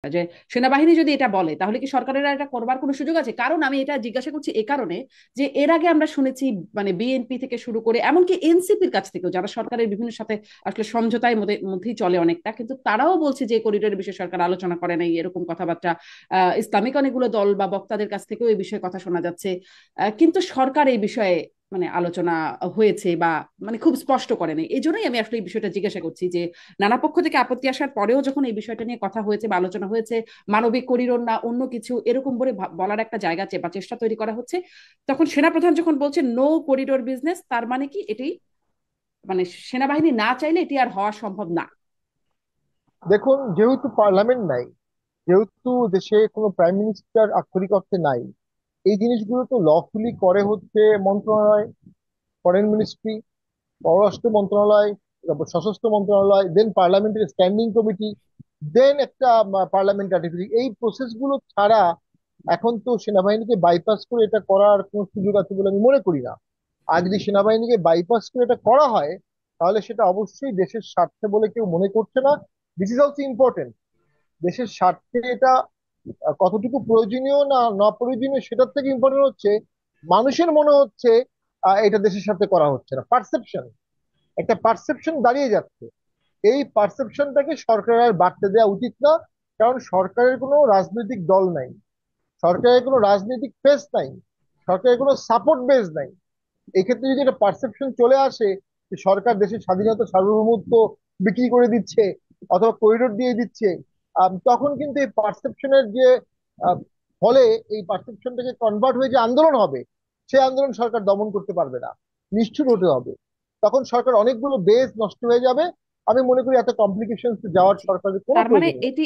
যে সেনাবাহিনী যদি এটা বলে তাহলে কি সরকারের আর এটা করবার কোনো সুযোগ আছে? কারণ আমি এটা জিজ্ঞাসা করছি এ কারণে যে এর আগে আমরা শুনেছি মানে বিএনপি থেকে শুরু করে এমনকি এনসিপির কাছ থেকেও, যারা সরকারের বিভিন্ন সাথে আসলে সমঝোতায় মধ্যেই চলে অনেকটা, কিন্তু তারাও বলছে যে করিডোরের বিষয়ে সরকার আলোচনা করে নাই, এরকম কথাবার্তা ইসলামিক অনেকগুলো দল বা বক্তাদের কাছ থেকেও এই বিষয়ে কথা শোনা যাচ্ছে। কিন্তু সরকার এই বিষয়ে মানে আলোচনা হয়েছে বা মানে খুব স্পষ্ট করেনি। এই জন্যই আমি আসলে এই বিষয়টা জিজ্ঞাসা করছি যে নানা পক্ষ থেকে আপত্তি আসার পরেও যখন এই বিষয়টা নিয়ে কথা হয়েছে বা আলোচনা হয়েছে, মানবিক করিডোর না অন্য কিছু এরকম করে বলার একটা জায়গা বা চেষ্টা তৈরি করা হচ্ছে, তখন সেনাপ্রধান যখন বলছে নো করিডোর বিজনেস, তার মানে কি এটি মানে সেনাবাহিনী না চাইলে এটি আর হওয়া সম্ভব না? দেখুন, যেহেতু পার্লামেন্ট নাই, যেহেতু দেশে কোনো প্রাইম মিনিস্টার আক্ষরিক অর্থে নাই, এই জিনিসগুলো তো লফুলি করে হচ্ছে মন্ত্রণালয়, ফরেন মিনিস্ট্রি, পররাষ্ট্র মন্ত্রণালয়, তারপর সশস্ত্র মন্ত্রণালয়, দেন পার্লামেন্টের স্ট্যান্ডিং কমিটি, দেন একটা পার্লামেন্ট রাটিফিকেশন। এই প্রসেস গুলো ছাড়া এখন তো সেনাবাহিনীকে বাইপাস করে এটা করার কোনো সুযোগ আছে বলে আমি মনে করি না। আর যদি সেনাবাহিনীকে বাইপাস করে এটা করা হয়, তাহলে সেটা অবশ্যই দেশের স্বার্থে বলে কেউ মনে করছে না। This is also important. দেশের স্বার্থে এটা কতটুকু প্রয়োজনীয় না না প্রয়োজনীয় সেটার থেকে ইম্পর্টেন্ট হচ্ছে মানুষের মনে হচ্ছে এটা দেশের সাথে করা হচ্ছে না। পারসেপশন, একটা পারসেপশন দাঁড়িয়ে যাচ্ছে। এই পারসেপশনটাকে সরকারের আর বাড়তে দেওয়া উচিত না। কারণ সরকারের কোনো রাজনৈতিক দল নাই, সরকারের কোনো রাজনৈতিক ফেস নাই, সরকারের কোনো সাপোর্ট বেস নাই। এক্ষেত্রে যদি একটা পারসেপশন চলে আসে যে সরকার দেশের স্বাধীনতা সার্বভৌমত্ব বিক্রি করে দিচ্ছে অথবা করিডোর দিয়ে দিচ্ছে, তখন কিন্তু এই পারসেপশনের যে আহ, ফলে এই পারসেপশনটাকে কনভার্ট হয়ে যে আন্দোলন হবে, সেই আন্দোলন সরকার দমন করতে পারবে না, নিষ্ঠুর হতে হবে। তখন সরকার অনেকগুলো বেস নষ্ট হয়ে যাবে। আমি মনে করি এত কমপ্লিকেশন যাওয়ার জি। সরকারের কোনো তার মানে প্রয়োজন নেই। এটি